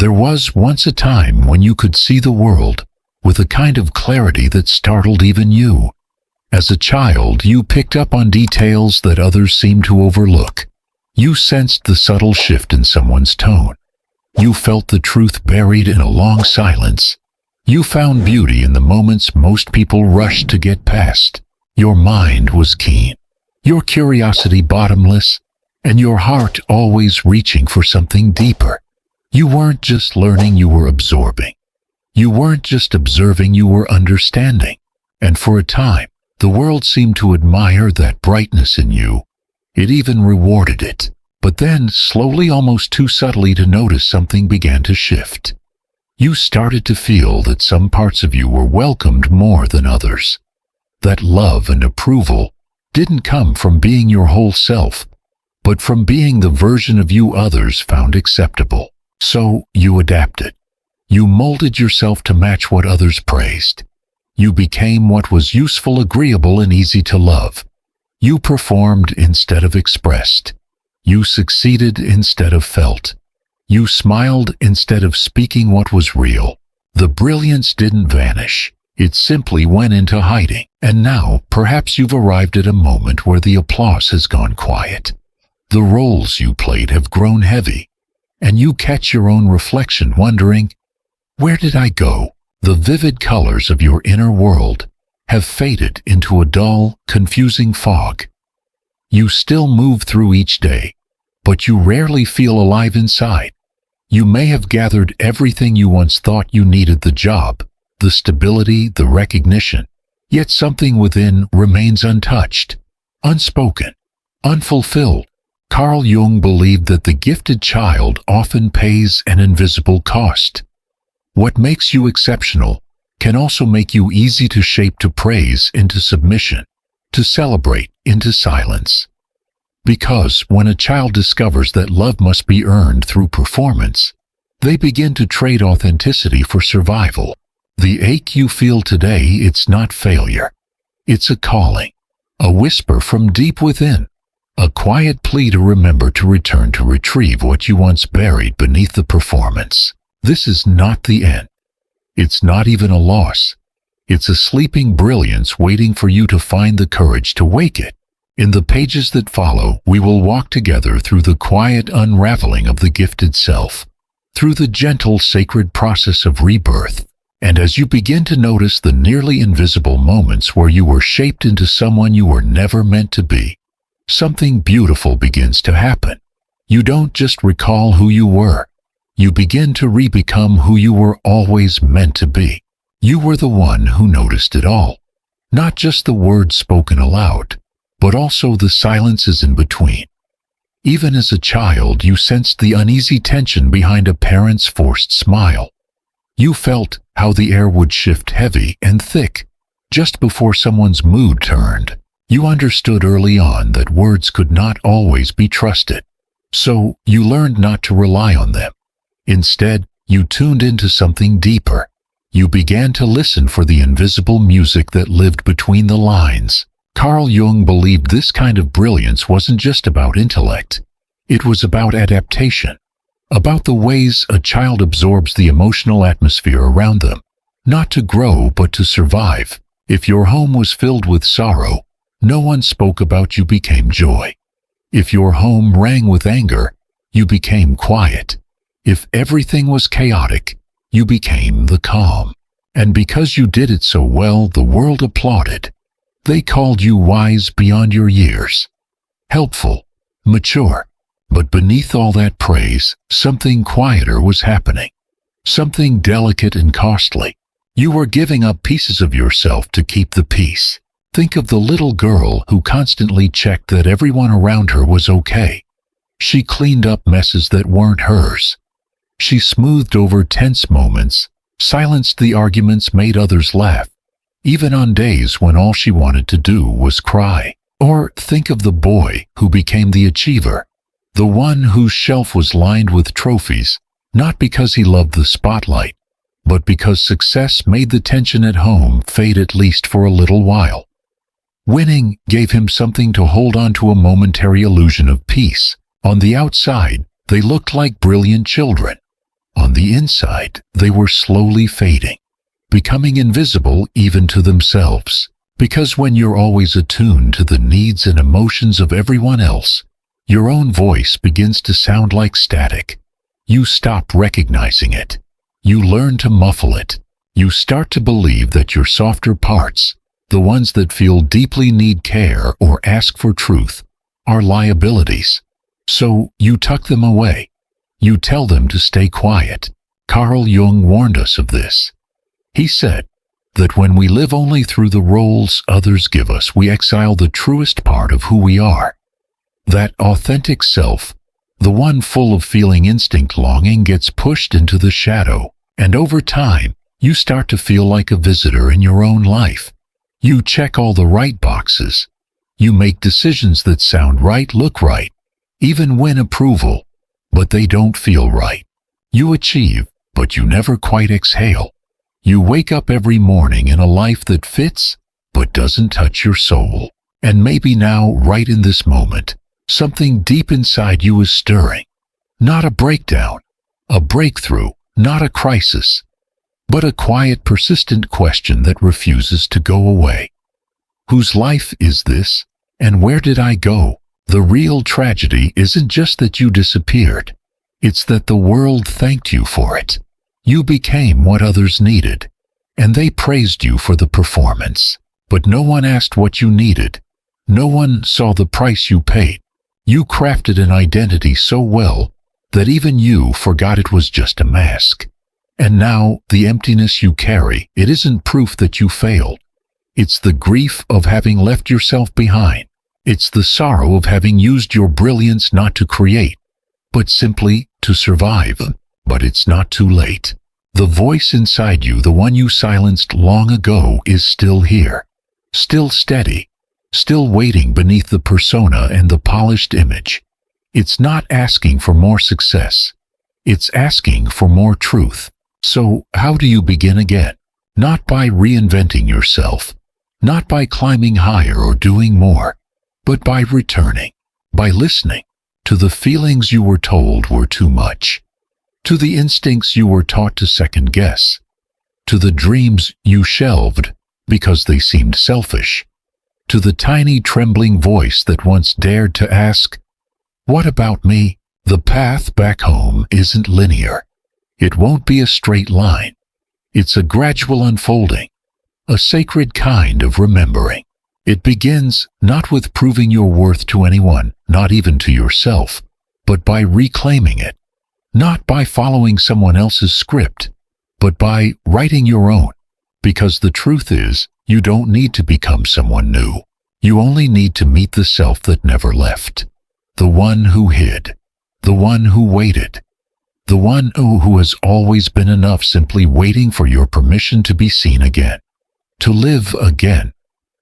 There was once a time when you could see the world with a kind of clarity that startled even you. As a child, you picked up on details that others seemed to overlook. You sensed the subtle shift in someone's tone. You felt the truth buried in a long silence. You found beauty in the moments most people rushed to get past. Your mind was keen, your curiosity bottomless, and your heart always reaching for something deeper. You weren't just learning, you were absorbing. You weren't just observing, you were understanding. And for a time, the world seemed to admire that brightness in you. It even rewarded it. But then, slowly, almost too subtly to notice, something began to shift. You started to feel that some parts of you were welcomed more than others. That love and approval didn't come from being your whole self, but from being the version of you others found acceptable. So you adapted. You molded yourself to match what others praised. You became what was useful, agreeable, and easy to love. You performed instead of expressed. You succeeded instead of felt. You smiled instead of speaking what was real. The brilliance didn't vanish. It simply went into hiding. And now, perhaps you've arrived at a moment where the applause has gone quiet. The roles you played have grown heavy, and you catch your own reflection wondering, where did I go? The vivid colors of your inner world have faded into a dull, confusing fog. You still move through each day, but you rarely feel alive inside. You may have gathered everything you once thought you needed: the job, the stability, the recognition, yet something within remains untouched, unspoken, unfulfilled. Carl Jung believed that the gifted child often pays an invisible cost. What makes you exceptional can also make you easy to shape, to praise into submission, to celebrate into silence. Because when a child discovers that love must be earned through performance, they begin to trade authenticity for survival. The ache you feel today, it's not failure. It's a calling, a whisper from deep within, a quiet plea to remember, to return, to retrieve what you once buried beneath the performance. This is not the end. It's not even a loss. It's a sleeping brilliance waiting for you to find the courage to wake it. In the pages that follow, we will walk together through the quiet unraveling of the gifted self, through the gentle, sacred process of rebirth. And as you begin to notice the nearly invisible moments where you were shaped into someone you were never meant to be, something beautiful begins to happen. You don't just recall who you were. You begin to re-become who you were always meant to be. You were the one who noticed it all. Not just the words spoken aloud, but also the silences in between. Even as a child, you sensed the uneasy tension behind a parent's forced smile. You felt how the air would shift heavy and thick just before someone's mood turned. You understood early on that words could not always be trusted. So you learned not to rely on them. Instead, you tuned into something deeper. You began to listen for the invisible music that lived between the lines. Carl Jung believed this kind of brilliance wasn't just about intellect. It was about adaptation, about the ways a child absorbs the emotional atmosphere around them, not to grow but to survive. If your home was filled with sorrow, no one spoke about, you became joy. If your home rang with anger, you became quiet. If everything was chaotic, you became the calm. And because you did it so well, the world applauded. They called you wise beyond your years, helpful, mature. But beneath all that praise, something quieter was happening, something delicate and costly. You were giving up pieces of yourself to keep the peace. Think of the little girl who constantly checked that everyone around her was okay. She cleaned up messes that weren't hers. She smoothed over tense moments, silenced the arguments, made others laugh, even on days when all she wanted to do was cry. Or think of the boy who became the achiever, the one whose shelf was lined with trophies, not because he loved the spotlight, but because success made the tension at home fade, at least for a little while. Winning gave him something to hold on to, a momentary illusion of peace. On the outside, they looked like brilliant children. On the inside, they were slowly fading, becoming invisible even to themselves. Because when you're always attuned to the needs and emotions of everyone else, your own voice begins to sound like static. You stop recognizing it. You learn to muffle it. You start to believe that your softer parts, the ones that feel deeply need care or ask for truth, are liabilities. So you tuck them away. You tell them to stay quiet. Carl Jung warned us of this. He said that when we live only through the roles others give us, we exile the truest part of who we are. That authentic self, the one full of feeling instinct longing, gets pushed into the shadow, and over time, you start to feel like a visitor in your own life. You check all the right boxes. You make decisions that sound right, look right, even win approval, but they don't feel right. You achieve, but you never quite exhale. You wake up every morning in a life that fits, but doesn't touch your soul. And maybe now, right in this moment, something deep inside you is stirring. Not a breakdown, a breakthrough, not a crisis, but a quiet, persistent question that refuses to go away. Whose life is this, and where did I go? The real tragedy isn't just that you disappeared. It's that the world thanked you for it. You became what others needed, and they praised you for the performance. But no one asked what you needed. No one saw the price you paid. You crafted an identity so well that even you forgot it was just a mask. And now, the emptiness you carry, it isn't proof that you failed. It's the grief of having left yourself behind. It's the sorrow of having used your brilliance not to create, but simply to survive. But it's not too late. The voice inside you, the one you silenced long ago, is still here, still steady, still waiting beneath the persona and the polished image. It's not asking for more success. It's asking for more truth. So, how do you begin again? Not by reinventing yourself, not by climbing higher or doing more, but by returning, by listening to the feelings you were told were too much, to the instincts you were taught to second guess, to the dreams you shelved because they seemed selfish, to the tiny trembling voice that once dared to ask, "What about me?" The path back home isn't linear. It won't be a straight line. It's a gradual unfolding, a sacred kind of remembering. It begins not with proving your worth to anyone, not even to yourself, but by reclaiming it. Not by following someone else's script, but by writing your own. Because the truth is, you don't need to become someone new. You only need to meet the self that never left. The one who hid. The one who waited. The one who has always been enough, simply waiting for your permission to be seen again. To live again.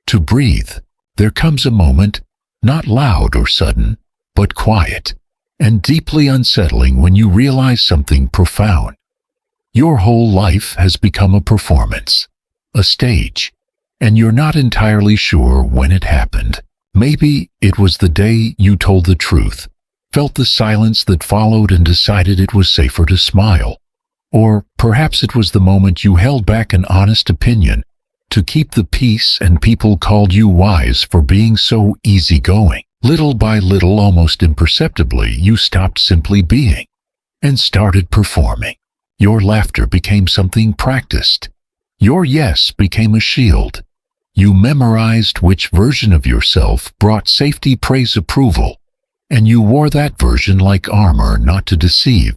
To breathe. There comes a moment, not loud or sudden, but quiet, and deeply unsettling, when you realize something profound. Your whole life has become a performance, a stage, and you're not entirely sure when it happened. Maybe it was the day you told the truth, felt the silence that followed, and decided it was safer to smile. Or perhaps it was the moment you held back an honest opinion to keep the peace, and people called you wise for being so easygoing. Little by little, almost imperceptibly, you stopped simply being and started performing. Your laughter became something practiced. Your yes became a shield. You memorized which version of yourself brought safety, praise, approval, and you wore that version like armor, not to deceive,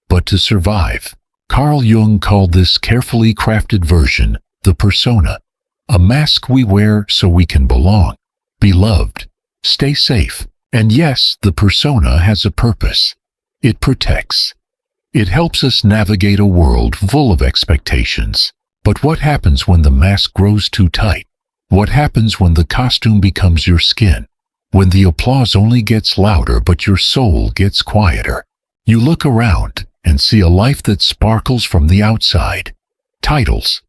but to survive. Carl Jung called this carefully crafted version the persona, a mask we wear so we can belong, be loved, stay safe. And yes, the persona has a purpose. It protects. It helps us navigate a world full of expectations. But what happens when the mask grows too tight? What happens when the costume becomes your skin? When the applause only gets louder but your soul gets quieter? You look around and see a life that sparkles from the outside. Titles,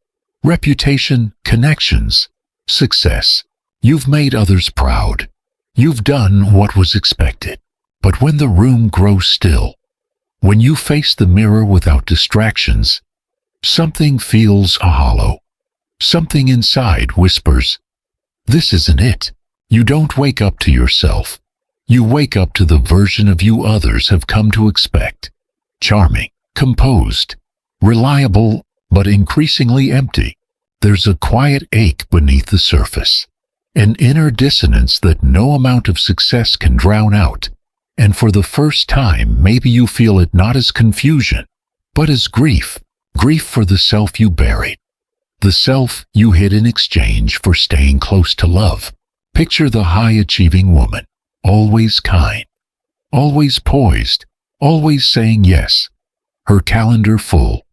reputation, connections, success. You've made others proud. You've done what was expected. But when the room grows still, When you face the mirror without distractions, something feels hollow. Something inside whispers, "This isn't it." You don't wake up to yourself. You wake up to the version of you others have come to expect. Charming, composed, reliable, but increasingly empty. There's a quiet ache beneath the surface, an inner dissonance that no amount of success can drown out. And for the first time, maybe you feel it not as confusion, but as grief. Grief for the self you buried. The self you hid in exchange for staying close to love. Picture the high-achieving woman, always kind, always poised, always saying yes. Her calendar full,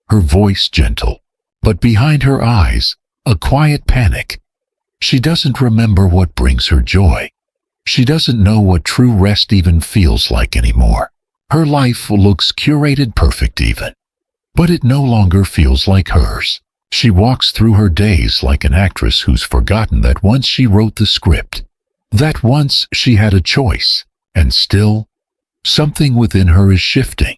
her voice gentle, but behind her eyes, a quiet panic. She doesn't remember what brings her joy. She doesn't know what true rest even feels like anymore. Her life looks curated perfect even, but it no longer feels like hers. She walks through her days like an actress who's forgotten that once she wrote the script, that once she had a choice, and still, something within her is shifting.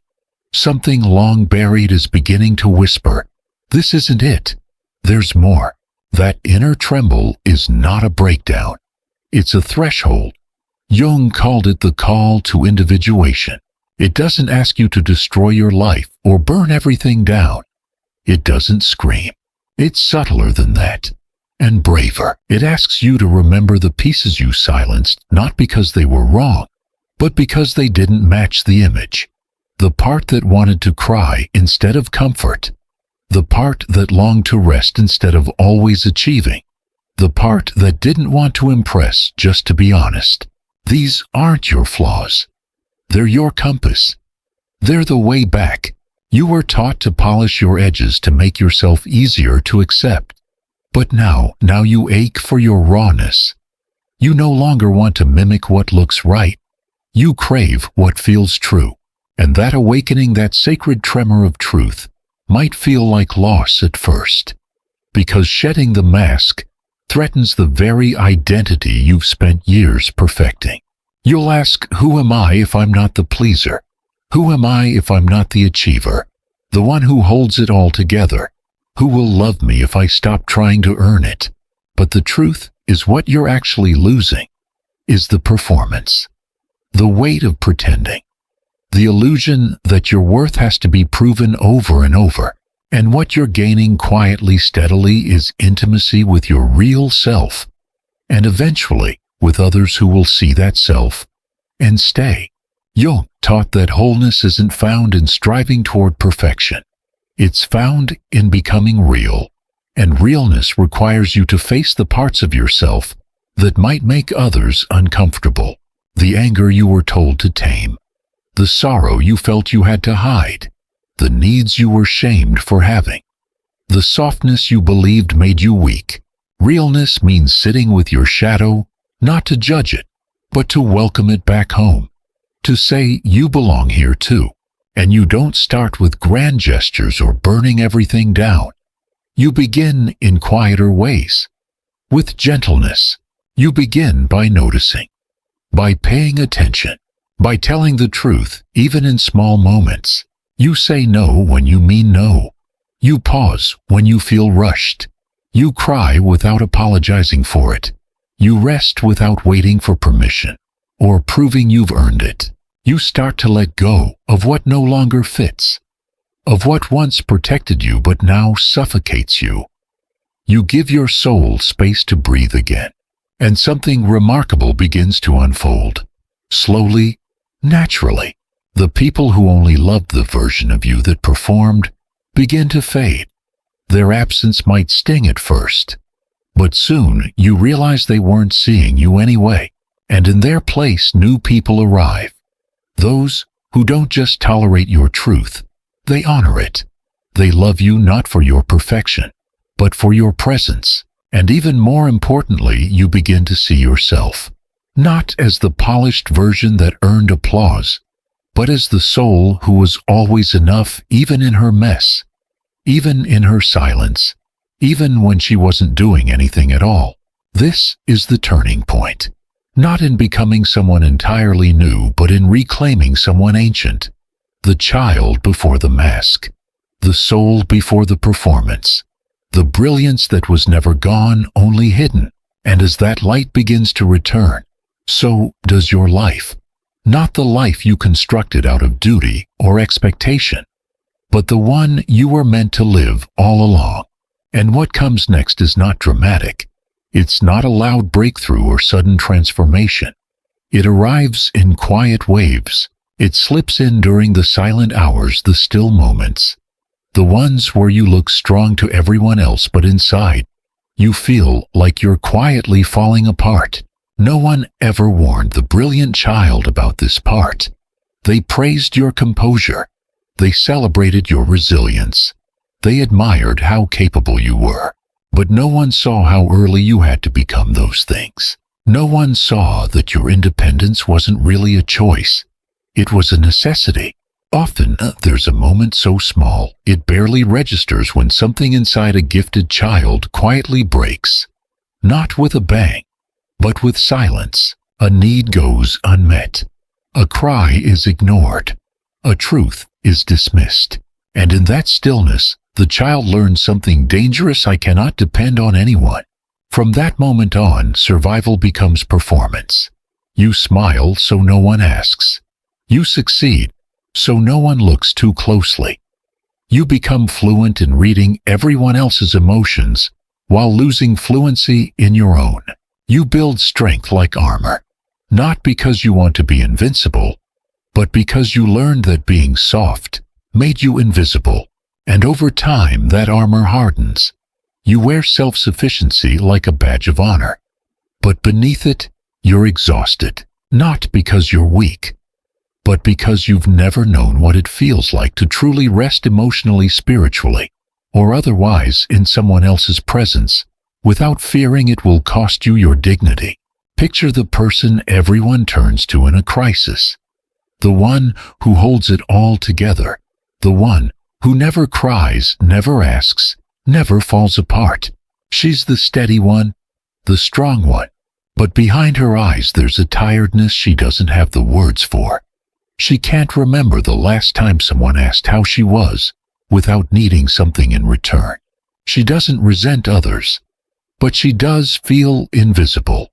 Something long buried is beginning to whisper, "This isn't it. There's more." That inner tremble is not a breakdown. It's a threshold. Jung called it the call to individuation. It doesn't ask you to destroy your life or burn everything down. It doesn't scream. It's subtler than that, and braver. It asks you to remember the pieces you silenced, not because they were wrong, but because they didn't match the image. The part that wanted to cry instead of comfort. The part that longed to rest instead of always achieving. The part that didn't want to impress just to be honest. These aren't your flaws. They're your compass. They're the way back. You were taught to polish your edges to make yourself easier to accept. But now you ache for your rawness. You no longer want to mimic what looks right. You crave what feels true. And that awakening, that sacred tremor of truth, might feel like loss at first. Because shedding the mask threatens the very identity you've spent years perfecting. You'll ask, who am I if I'm not the pleaser? Who am I if I'm not the achiever? The one who holds it all together? Who will love me if I stop trying to earn it? But the truth is, what you're actually losing is the performance, the weight of pretending, the illusion that your worth has to be proven over and over. And what you're gaining quietly, steadily, is intimacy with your real self, and eventually with others who will see that self and stay. Jung taught that wholeness isn't found in striving toward perfection. It's found in becoming real, and realness requires you to face the parts of yourself that might make others uncomfortable. The anger you were told to tame, the sorrow you felt you had to hide, the needs you were shamed for having, the softness you believed made you weak. Realness means sitting with your shadow, not to judge it, but to welcome it back home. To say you belong here too. And you don't start with grand gestures or burning everything down. You begin in quieter ways. With gentleness. You begin by noticing, by paying attention, by telling the truth, even in small moments. You say no when you mean no. You pause when you feel rushed. You cry without apologizing for it. You rest without waiting for permission or proving you've earned it. You start to let go of what no longer fits, of what once protected you but now suffocates you. You give your soul space to breathe again, and something remarkable begins to unfold. Slowly, naturally, the people who only loved the version of you that performed begin to fade. Their absence might sting at first, but soon you realize they weren't seeing you anyway, and in their place new people arrive. Those who don't just tolerate your truth, they honor it. They love you not for your perfection, but for your presence. And even more importantly, you begin to see yourself, not as the polished version that earned applause, but as the soul who was always enough, even in her mess, even in her silence, even when she wasn't doing anything at all. This is the turning point. Not in becoming someone entirely new, but in reclaiming someone ancient. The child before the mask. The soul before the performance. The brilliance that was never gone, only hidden. And as that light begins to return, so does your life. Not the life you constructed out of duty or expectation, but the one you were meant to live all along. And what comes next is not dramatic. It's not a loud breakthrough or sudden transformation. It arrives in quiet waves. It slips in during the silent hours, the still moments. The ones where you look strong to everyone else, but inside, you feel like you're quietly falling apart. No one ever warned the brilliant child about this part. They praised your composure. They celebrated your resilience. They admired how capable you were. But no one saw how early you had to become those things. No one saw that your independence wasn't really a choice. It was a necessity. Often, there's a moment so small, it barely registers when something inside a gifted child quietly breaks. Not with a bang, but with silence. A need goes unmet. A cry is ignored. A truth is dismissed. And in that stillness, the child learns something dangerous: I cannot depend on anyone. From that moment on, survival becomes performance. You smile so no one asks. You succeed so no one looks too closely. You become fluent in reading everyone else's emotions while losing fluency in your own. You build strength like armor, not because you want to be invincible, but because you learned that being soft made you invisible. And over time, that armor hardens. You wear self-sufficiency like a badge of honor. But beneath it, you're exhausted, not because you're weak, but because you've never known what it feels like to truly rest emotionally, spiritually, or otherwise in someone else's presence, without fearing it will cost you your dignity. Picture the person everyone turns to in a crisis. The one who holds it all together. The one who never cries, never asks, never falls apart. She's the steady one, the strong one. But behind her eyes there's a tiredness she doesn't have the words for. She can't remember the last time someone asked how she was without needing something in return. She doesn't resent others, but she does feel invisible.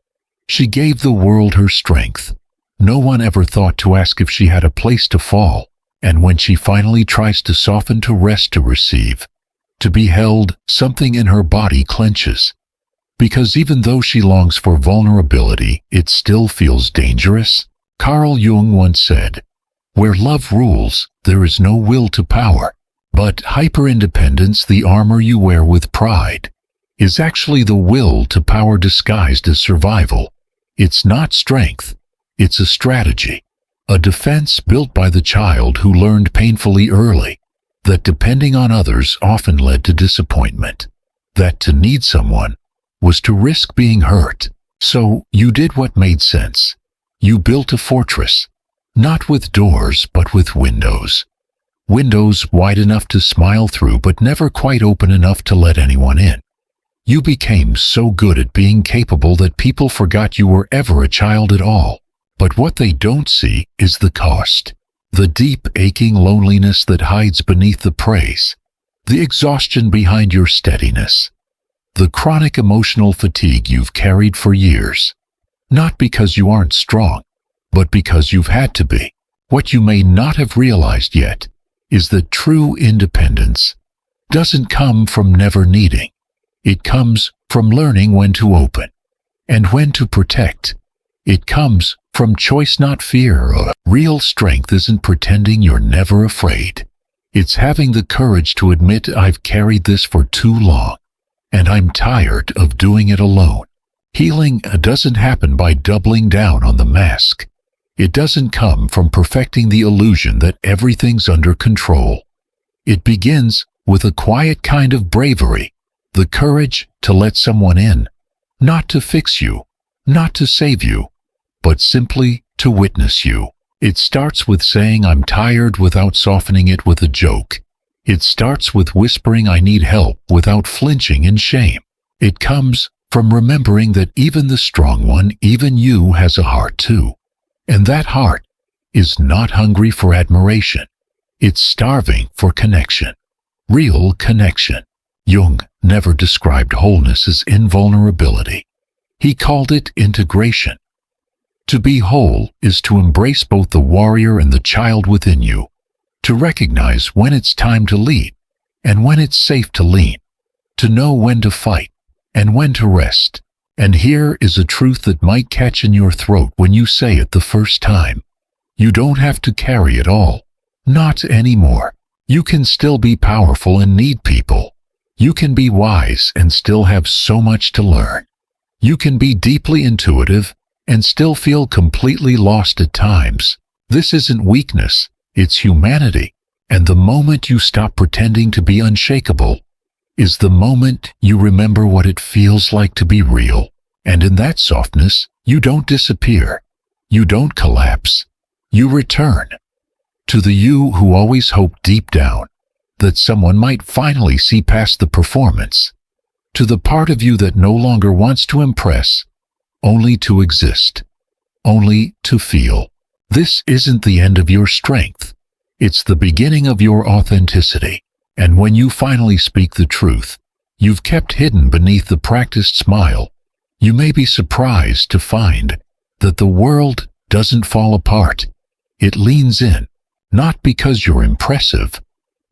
She gave the world her strength. No one ever thought to ask if she had a place to fall, and when she finally tries to soften, to rest, to receive, to be held, something in her body clenches. Because even though she longs for vulnerability, it still feels dangerous. Carl Jung once said, "Where love rules, there is no will to power." But hyper-independence, the armor you wear with pride, is actually the will to power disguised as survival. It's not strength, it's a strategy, a defense built by the child who learned painfully early that depending on others often led to disappointment, that to need someone was to risk being hurt. So you did what made sense. You built a fortress, not with doors but with windows. Windows wide enough to smile through but never quite open enough to let anyone in. You became so good at being capable that people forgot you were ever a child at all. But what they don't see is the cost. The deep, aching loneliness that hides beneath the praise. The exhaustion behind your steadiness. The chronic emotional fatigue you've carried for years. Not because you aren't strong, but because you've had to be. What you may not have realized yet is that true independence doesn't come from never needing. It comes from learning when to open and when to protect. It comes from choice, not fear. Real strength isn't pretending you're never afraid. It's having the courage to admit, I've carried this for too long, and I'm tired of doing it alone. Healing doesn't happen by doubling down on the mask. It doesn't come from perfecting the illusion that everything's under control. It begins with a quiet kind of bravery, the courage to let someone in, not to fix you, not to save you, but simply to witness you. It starts with saying, I'm tired, without softening it with a joke. It starts with whispering, I need help, without flinching in shame. It comes from remembering that even the strong one, even you, has a heart too. And that heart is not hungry for admiration. It's starving for connection. Real connection. Jung never described wholeness as invulnerability. He called it integration. To be whole is to embrace both the warrior and the child within you, to recognize when it's time to lead and when it's safe to lean, to know when to fight and when to rest. And here is a truth that might catch in your throat when you say it the first time. You don't have to carry it all. Not anymore. You can still be powerful and need people. You can be wise and still have so much to learn. You can be deeply intuitive and still feel completely lost at times. This isn't weakness, it's humanity. And the moment you stop pretending to be unshakable is the moment you remember what it feels like to be real. And in that softness, you don't disappear. You don't collapse. You return to the you who always hoped deep down that someone might finally see past the performance, to the part of you that no longer wants to impress, only to exist, only to feel. This isn't the end of your strength. It's the beginning of your authenticity. And when you finally speak the truth you've kept hidden beneath the practiced smile, you may be surprised to find that the world doesn't fall apart. It leans in, not because you're impressive,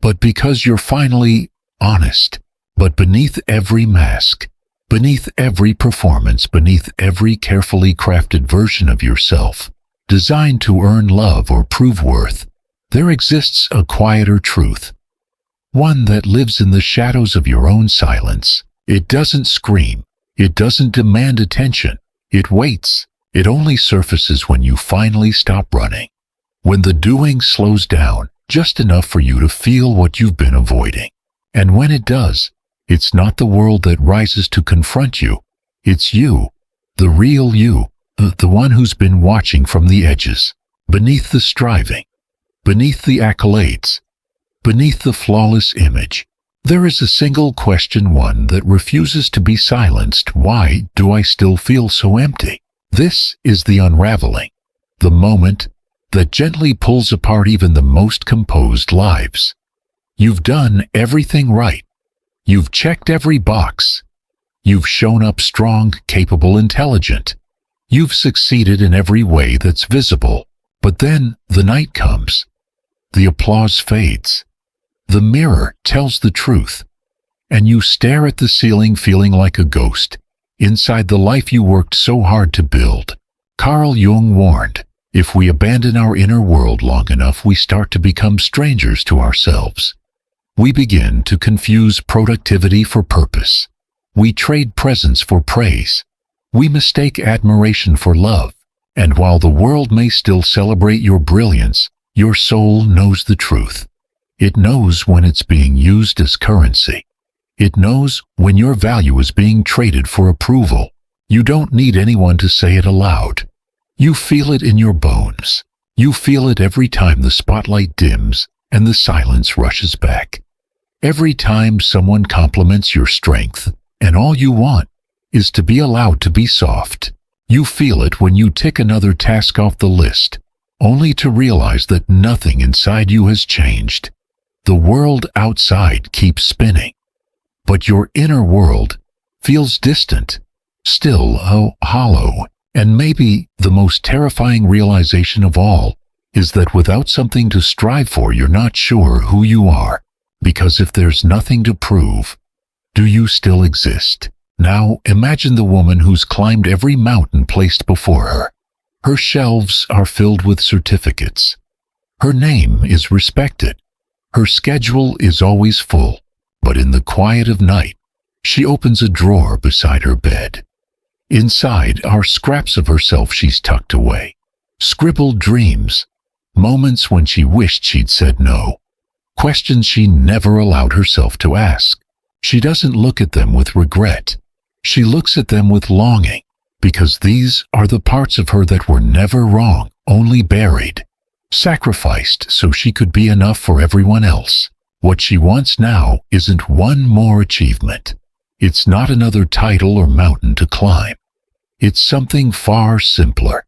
but because you're finally honest. But beneath every mask, beneath every performance, beneath every carefully crafted version of yourself, designed to earn love or prove worth, there exists a quieter truth. One that lives in the shadows of your own silence. It doesn't scream. It doesn't demand attention. It waits. It only surfaces when you finally stop running. When the doing slows down, just enough for you to feel what you've been avoiding. And when it does, it's not the world that rises to confront you. It's you, the real you, the one who's been watching from the edges, beneath the striving, beneath the accolades, beneath the flawless image. There is a single question, one that refuses to be silenced. Why do I still feel so empty? This is the unraveling, the moment that gently pulls apart even the most composed lives. You've done everything right. You've checked every box. You've shown up strong, capable, intelligent. You've succeeded in every way that's visible. But then the night comes. The applause fades. The mirror tells the truth. And you stare at the ceiling feeling like a ghost, inside the life you worked so hard to build. Carl Jung warned, if we abandon our inner world long enough, we start to become strangers to ourselves. We begin to confuse productivity for purpose. We trade presence for praise. We mistake admiration for love. And while the world may still celebrate your brilliance, your soul knows the truth. It knows when it's being used as currency. It knows when your value is being traded for approval. You don't need anyone to say it aloud. You feel it in your bones. You feel it every time the spotlight dims and the silence rushes back. Every time someone compliments your strength, and all you want is to be allowed to be soft. You feel it when you tick another task off the list, only to realize that nothing inside you has changed. The world outside keeps spinning, but your inner world feels distant, still hollow. And maybe the most terrifying realization of all is that without something to strive for, you're not sure who you are. Because if there's nothing to prove, do you still exist? Now imagine the woman who's climbed every mountain placed before her. Her shelves are filled with certificates. Her name is respected. Her schedule is always full. But in the quiet of night, she opens a drawer beside her bed. Inside are scraps of herself she's tucked away. Scribbled dreams. Moments when she wished she'd said no. Questions she never allowed herself to ask. She doesn't look at them with regret. She looks at them with longing, because these are the parts of her that were never wrong, only buried, sacrificed so she could be enough for everyone else. What she wants now isn't one more achievement. It's not another title or mountain to climb. It's something far simpler,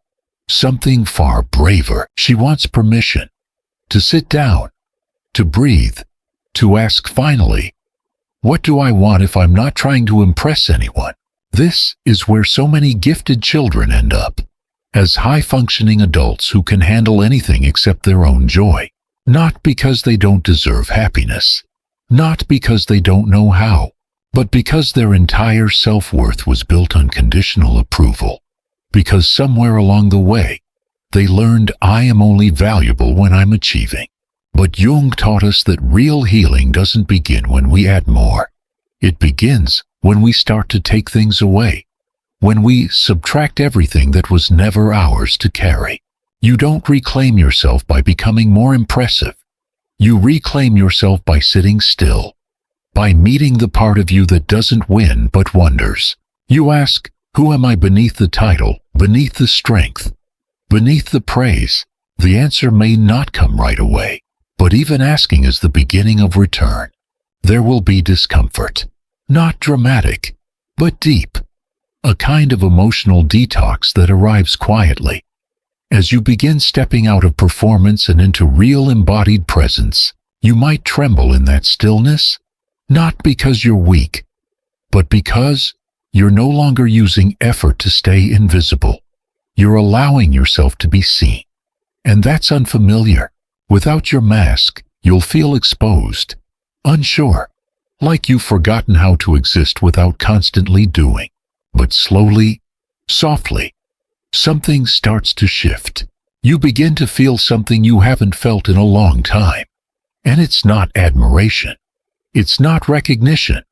something far braver. She wants permission to sit down, to breathe, to ask finally, what do I want if I'm not trying to impress anyone? This is where so many gifted children end up, as high-functioning adults who can handle anything except their own joy. Not because they don't deserve happiness, not because they don't know how, but because their entire self-worth was built on conditional approval. Because somewhere along the way, they learned I am only valuable when I'm achieving. But Jung taught us that real healing doesn't begin when we add more. It begins when we start to take things away, when we subtract everything that was never ours to carry. You don't reclaim yourself by becoming more impressive. You reclaim yourself by sitting still, by meeting the part of you that doesn't win but wonders. You ask, who am I beneath the title, beneath the strength, beneath the praise? The answer may not come right away, but even asking is the beginning of return. There will be discomfort, not dramatic, but deep, a kind of emotional detox that arrives quietly. As you begin stepping out of performance and into real embodied presence, you might tremble in that stillness, not because you're weak, but because you're no longer using effort to stay invisible. You're allowing yourself to be seen. And that's unfamiliar. Without your mask, you'll feel exposed, unsure, like you've forgotten how to exist without constantly doing. But slowly, softly, something starts to shift. You begin to feel something you haven't felt in a long time. And it's not admiration. It's not recognition.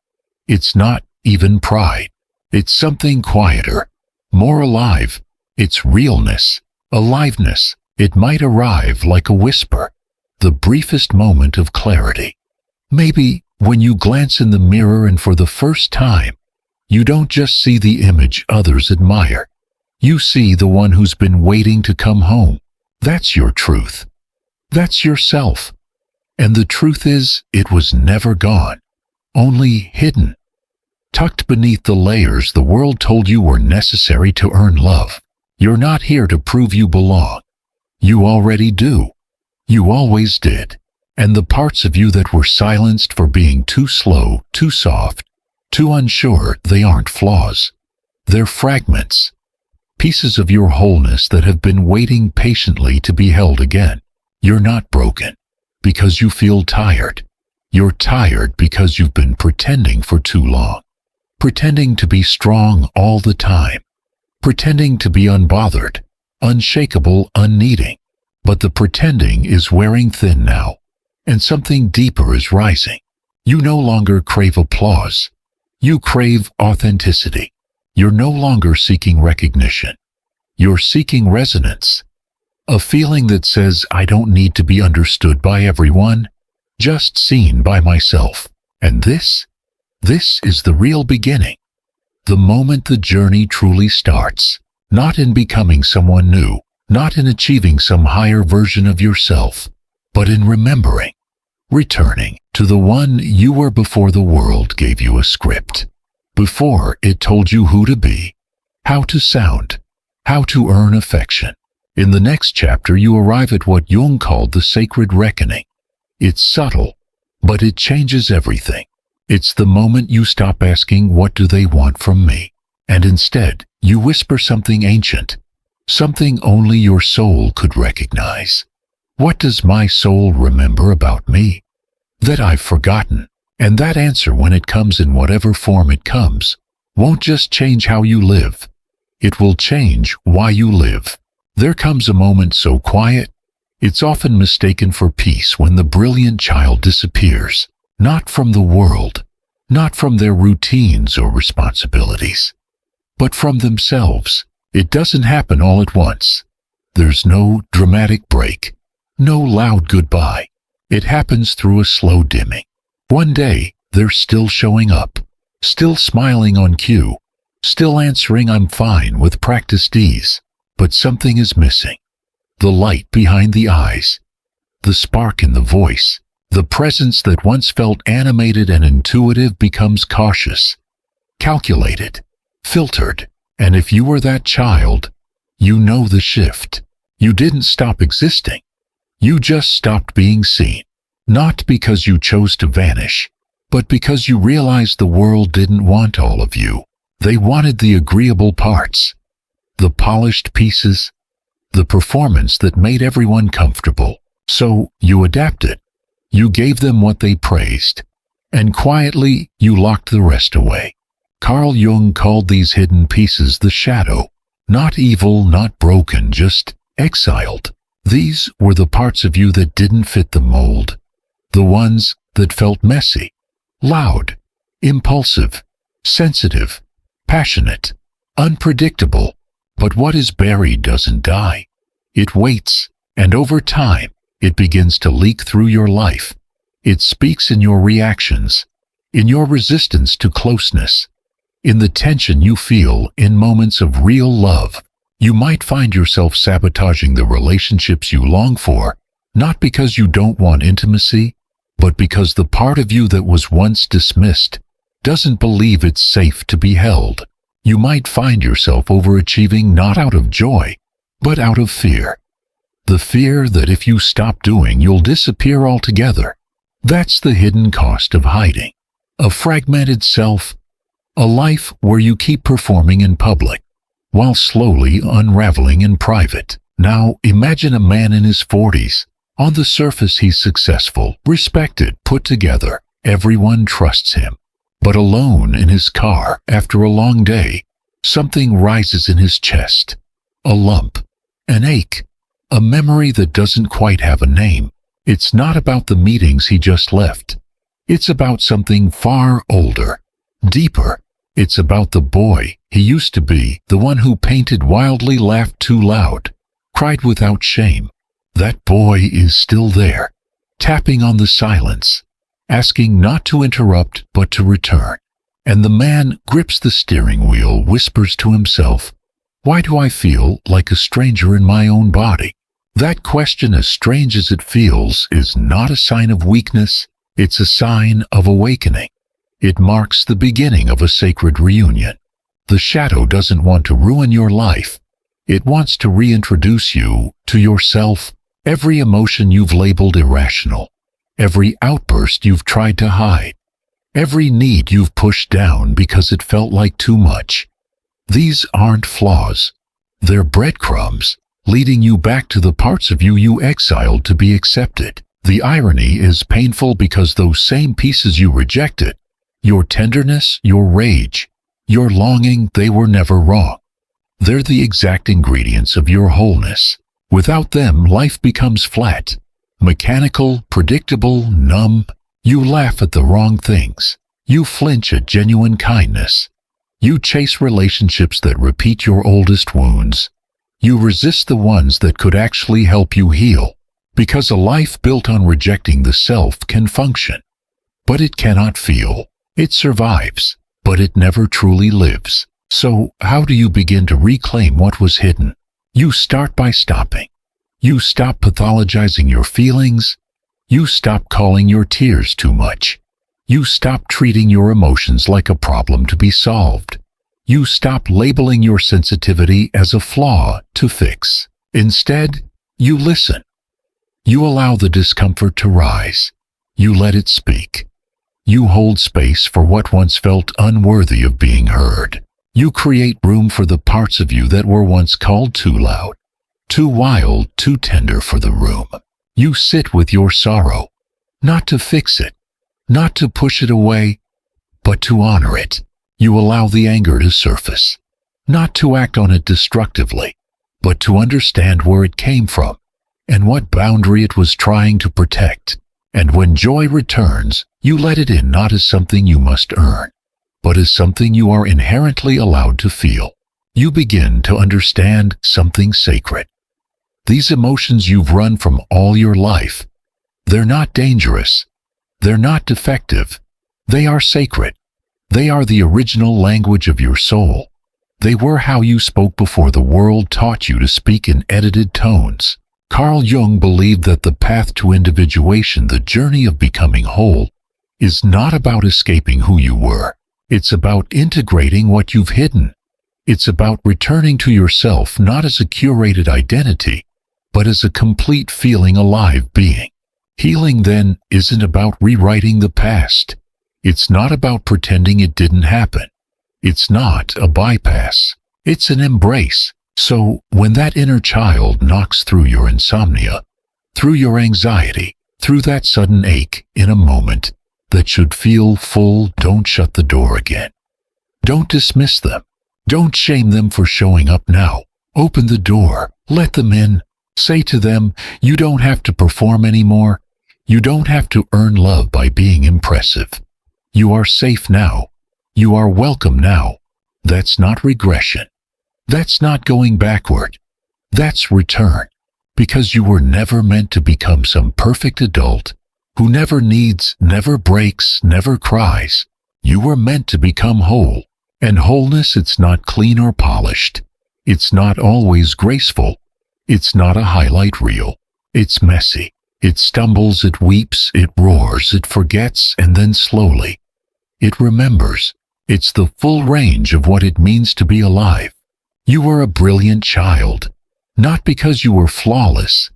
It's not even pride. It's something quieter, more alive. It's realness, aliveness. It might arrive like a whisper, the briefest moment of clarity. Maybe when you glance in the mirror and for the first time, you don't just see the image others admire. You see the one who's been waiting to come home. That's your truth. That's yourself. And the truth is, it was never gone, only hidden, tucked beneath the layers the world told you were necessary to earn love. You're not here to prove you belong. You already do. You always did. And the parts of you that were silenced for being too slow, too soft, too unsure, they aren't flaws. They're fragments, pieces of your wholeness that have been waiting patiently to be held again. You're not broken because you feel tired. You're tired because you've been pretending for too long, pretending to be strong all the time, pretending to be unbothered, unshakable, unneeding. But the pretending is wearing thin now, and something deeper is rising. You no longer crave applause. You crave authenticity. You're no longer seeking recognition. You're seeking resonance, a feeling that says, I don't need to be understood by everyone, just seen by myself. And this is the real beginning, the moment the journey truly starts, not in becoming someone new, not in achieving some higher version of yourself, but in remembering, returning to the one you were before the world gave you a script, before it told you who to be, how to sound, how to earn affection. In the next chapter, you arrive at what Jung called the sacred reckoning. It's subtle, but it changes everything. It's the moment you stop asking, what do they want from me? And instead, you whisper something ancient, something only your soul could recognize. What does my soul remember about me that I've forgotten? And that answer, when it comes in whatever form it comes, won't just change how you live. It will change why you live. There comes a moment so quiet, it's often mistaken for peace, when the brilliant child disappears, not from the world, not from their routines or responsibilities, but from themselves. It doesn't happen all at once. There's no dramatic break, no loud goodbye. It happens through a slow dimming. One day, they're still showing up, still smiling on cue, still answering I'm fine with practiced ease. But something is missing. The light behind the eyes, the spark in the voice, the presence that once felt animated and intuitive becomes cautious, calculated, filtered. And if you were that child, you know the shift. You didn't stop existing. You just stopped being seen. Not because you chose to vanish, but because you realized the world didn't want all of you. They wanted the agreeable parts, the polished pieces, the performance that made everyone comfortable. So you adapted. You gave them what they praised, and quietly you locked the rest away. Carl Jung called these hidden pieces the shadow. Not evil, not broken, just exiled. These were the parts of you that didn't fit the mold, the ones that felt messy, loud, impulsive, sensitive, passionate, unpredictable. But what is buried doesn't die. It waits, and over time, it begins to leak through your life. It speaks in your reactions, in your resistance to closeness, in the tension you feel in moments of real love. You might find yourself sabotaging the relationships you long for, not because you don't want intimacy, but because the part of you that was once dismissed doesn't believe it's safe to be held. You might find yourself overachieving not out of joy, but out of fear. The fear that if you stop doing, you'll disappear altogether. That's the hidden cost of hiding. A fragmented self, a life where you keep performing in public, while slowly unraveling in private. Now imagine a man in his 40s. On the surface he's successful, respected, put together. Everyone trusts him. But alone in his car, after a long day, something rises in his chest. A lump, an ache, a memory that doesn't quite have a name. It's not about the meetings he just left. It's about something far older, deeper. It's about the boy he used to be, the one who painted wildly, laughed too loud, cried without shame. That boy is still there, tapping on the silence, asking not to interrupt but to return. And the man grips the steering wheel, whispers to himself, "Why do I feel like a stranger in my own body?" That question, as strange as it feels, is not a sign of weakness, it's a sign of awakening. It marks the beginning of a sacred reunion. The shadow doesn't want to ruin your life. It wants to reintroduce you to yourself. Every emotion you've labeled irrational, every outburst you've tried to hide, every need you've pushed down because it felt like too much. These aren't flaws. They're breadcrumbs, leading you back to the parts of you you exiled to be accepted. The irony is painful because those same pieces you rejected, your tenderness, your rage, your longing, they were never wrong. They're the exact ingredients of your wholeness. Without them, life becomes flat, mechanical, predictable, numb. You laugh at the wrong things. You flinch at genuine kindness. You chase relationships that repeat your oldest wounds. You resist the ones that could actually help you heal. Because a life built on rejecting the self can function, but it cannot feel. It survives, but it never truly lives. So, how do you begin to reclaim what was hidden? You start by stopping. You stop pathologizing your feelings. You stop calling your tears too much. You stop treating your emotions like a problem to be solved. You stop labeling your sensitivity as a flaw to fix. Instead, you listen. You allow the discomfort to rise. You let it speak. You hold space for what once felt unworthy of being heard. You create room for the parts of you that were once called too loud, too wild, too tender for the room. You sit with your sorrow, not to fix it, not to push it away, but to honor it. You allow the anger to surface, not to act on it destructively, but to understand where it came from and what boundary it was trying to protect. And when joy returns, you let it in not as something you must earn, but as something you are inherently allowed to feel. You begin to understand something sacred. These emotions you've run from all your life, they're not dangerous. They're not defective. They are sacred. They are the original language of your soul. They were how you spoke before the world taught you to speak in edited tones. Carl Jung believed that the path to individuation, the journey of becoming whole, is not about escaping who you were. It's about integrating what you've hidden. It's about returning to yourself not as a curated identity, but as a complete feeling alive being. Healing, then, isn't about rewriting the past. It's not about pretending it didn't happen. It's not a bypass. It's an embrace. So, when that inner child knocks through your insomnia, through your anxiety, through that sudden ache in a moment that should feel full, don't shut the door again. Don't dismiss them. Don't shame them for showing up now. Open the door. Let them in. Say to them, you don't have to perform anymore. You don't have to earn love by being impressive. You are safe now. You are welcome now. That's not regression. That's not going backward. That's return. Because you were never meant to become some perfect adult who never needs, never breaks, never cries. You were meant to become whole. And wholeness, it's not clean or polished. It's not always graceful. It's not a highlight reel. It's messy. It stumbles, it weeps, it roars, it forgets, and then slowly, it remembers. It's the full range of what it means to be alive. You were a brilliant child, not because you were flawless,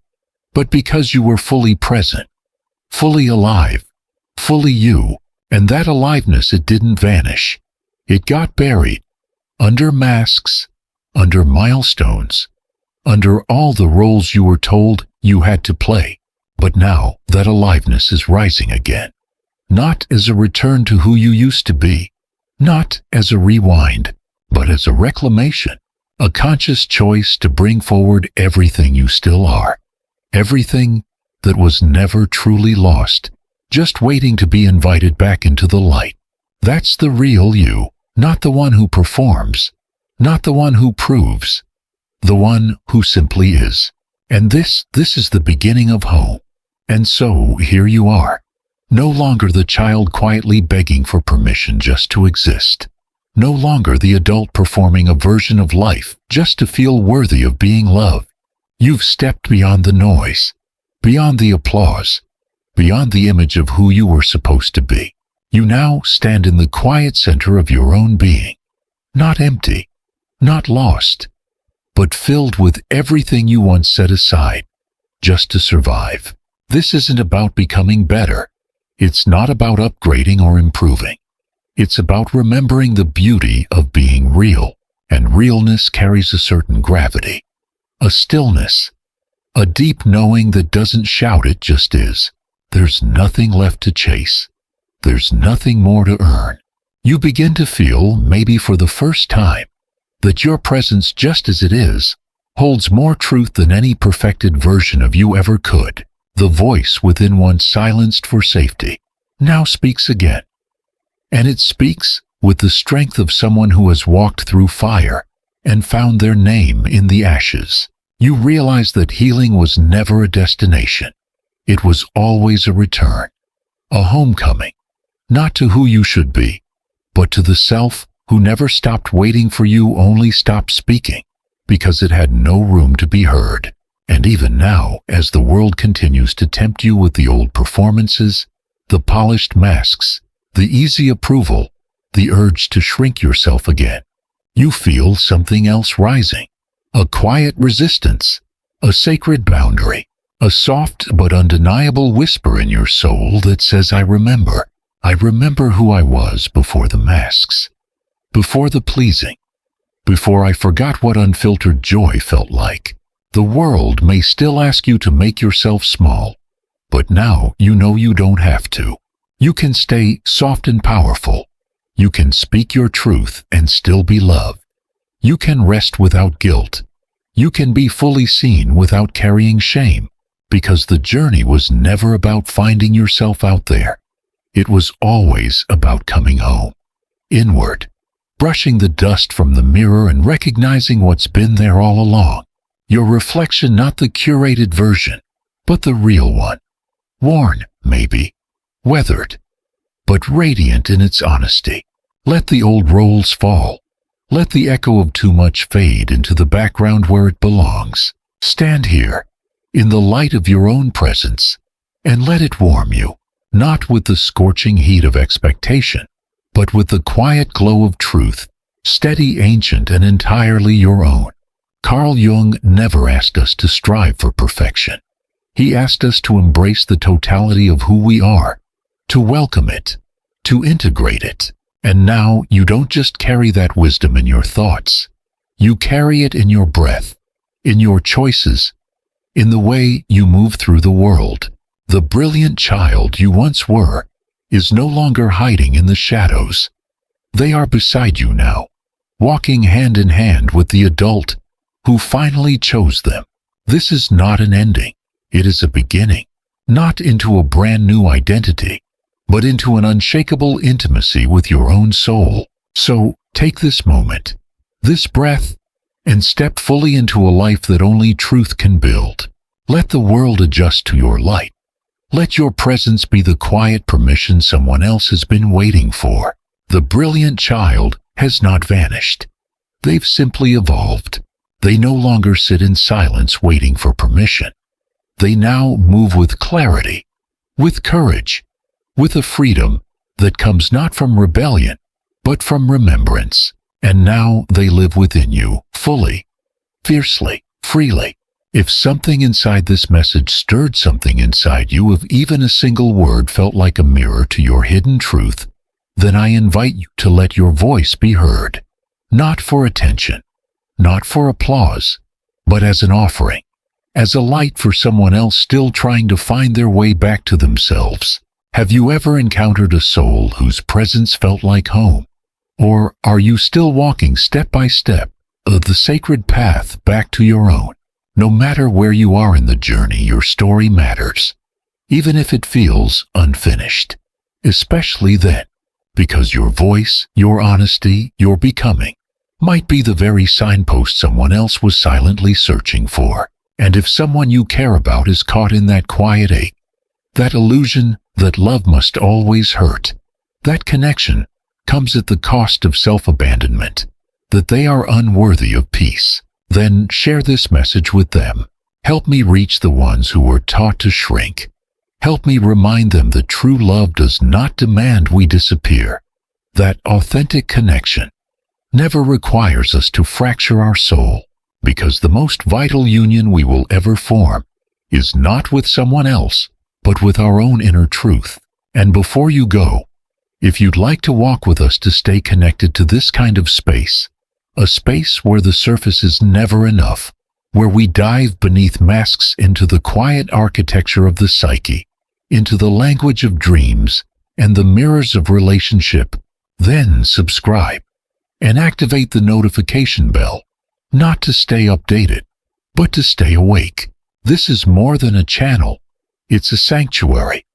but because you were fully present, fully alive, fully you, and that aliveness, it didn't vanish. It got buried, under masks, under milestones, under all the roles you were told you had to play. But now that aliveness is rising again, not as a return to who you used to be, not as a rewind, but as a reclamation, a conscious choice to bring forward everything you still are, everything that was never truly lost, just waiting to be invited back into the light. That's the real you, not the one who performs, not the one who proves, the one who simply is. And this is the beginning of home. And so here you are, no longer the child quietly begging for permission just to exist, no longer the adult performing a version of life just to feel worthy of being loved. You've stepped beyond the noise, beyond the applause, beyond the image of who you were supposed to be. You now stand in the quiet center of your own being, not empty, not lost, but filled with everything you once set aside just to survive. This isn't about becoming better. It's not about upgrading or improving. It's about remembering the beauty of being real, and realness carries a certain gravity, a stillness, a deep knowing that doesn't shout, it just is. There's nothing left to chase. There's nothing more to earn. You begin to feel, maybe for the first time, that your presence just as it is holds more truth than any perfected version of you ever could. The voice within one silenced for safety now speaks again. And it speaks with the strength of someone who has walked through fire and found their name in the ashes. You realize that healing was never a destination. It was always a return, a homecoming, not to who you should be, but to the self who never stopped waiting for you, only stopped speaking because it had no room to be heard. And even now, as the world continues to tempt you with the old performances, the polished masks, the easy approval, the urge to shrink yourself again, you feel something else rising, a quiet resistance, a sacred boundary, a soft but undeniable whisper in your soul that says, I remember who I was before the masks, before the pleasing, before I forgot what unfiltered joy felt like. The world may still ask you to make yourself small, but now you know you don't have to. You can stay soft and powerful. You can speak your truth and still be loved. You can rest without guilt. You can be fully seen without carrying shame, because the journey was never about finding yourself out there. It was always about coming home, inward, brushing the dust from the mirror and recognizing what's been there all along. Your reflection, not the curated version, but the real one. Worn, maybe, weathered, but radiant in its honesty. Let the old roles fall. Let the echo of too much fade into the background where it belongs. Stand here, in the light of your own presence, and let it warm you, not with the scorching heat of expectation, but with the quiet glow of truth, steady, ancient, and entirely your own. Carl Jung never asked us to strive for perfection. He asked us to embrace the totality of who we are, to welcome it, to integrate it. And now you don't just carry that wisdom in your thoughts. You carry it in your breath, in your choices, in the way you move through the world. The brilliant child you once were is no longer hiding in the shadows. They are beside you now, walking hand in hand with the adult who finally chose them. This is not an ending. It is a beginning, not into a brand new identity, but into an unshakable intimacy with your own soul. So take this moment, this breath, and step fully into a life that only truth can build. Let the world adjust to your light. Let your presence be the quiet permission someone else has been waiting for. The brilliant child has not vanished. They've simply evolved. They no longer sit in silence waiting for permission. They now move with clarity, with courage, with a freedom that comes not from rebellion, but from remembrance. And now they live within you, fully, fiercely, freely. If something inside this message stirred something inside you, if even a single word felt like a mirror to your hidden truth, then I invite you to let your voice be heard, not for attention, not for applause, but as an offering, as a light for someone else still trying to find their way back to themselves. Have you ever encountered a soul whose presence felt like home? Or are you still walking step by step the sacred path back to your own? No matter where you are in the journey, your story matters, even if it feels unfinished. Especially then, because your voice, your honesty, your becoming might be the very signpost someone else was silently searching for. And if someone you care about is caught in that quiet ache, that illusion that love must always hurt, that connection comes at the cost of self-abandonment, that they are unworthy of peace, then share this message with them. Help me reach the ones who were taught to shrink. Help me remind them that true love does not demand we disappear, that authentic connection never requires us to fracture our soul, because the most vital union we will ever form is not with someone else, but with our own inner truth. And before you go, if you'd like to walk with us to stay connected to this kind of space, a space where the surface is never enough, where we dive beneath masks into the quiet architecture of the psyche, into the language of dreams and the mirrors of relationship, then subscribe and activate the notification bell, not to stay updated, but to stay awake. This is more than a channel. It's a sanctuary,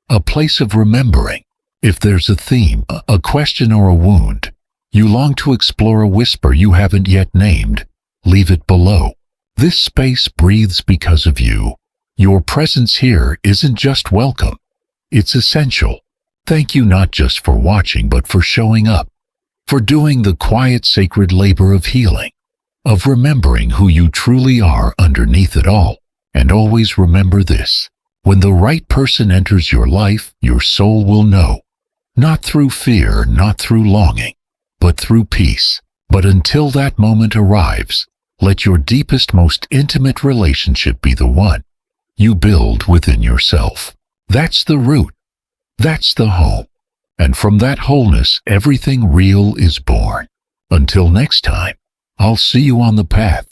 a place of remembering. If there's a theme, a question, or a wound you long to explore, a whisper you haven't yet named, leave it below. This space breathes because of you. Your presence here isn't just welcome, it's essential. Thank you not just for watching, but for showing up, for doing the quiet, sacred labor of healing, of remembering who you truly are underneath it all. And always remember this: when the right person enters your life, your soul will know, not through fear, not through longing, but through peace. But until that moment arrives, let your deepest, most intimate relationship be the one you build within yourself. That's the root. That's the home. And from that wholeness, everything real is born. Until next time, I'll see you on the path.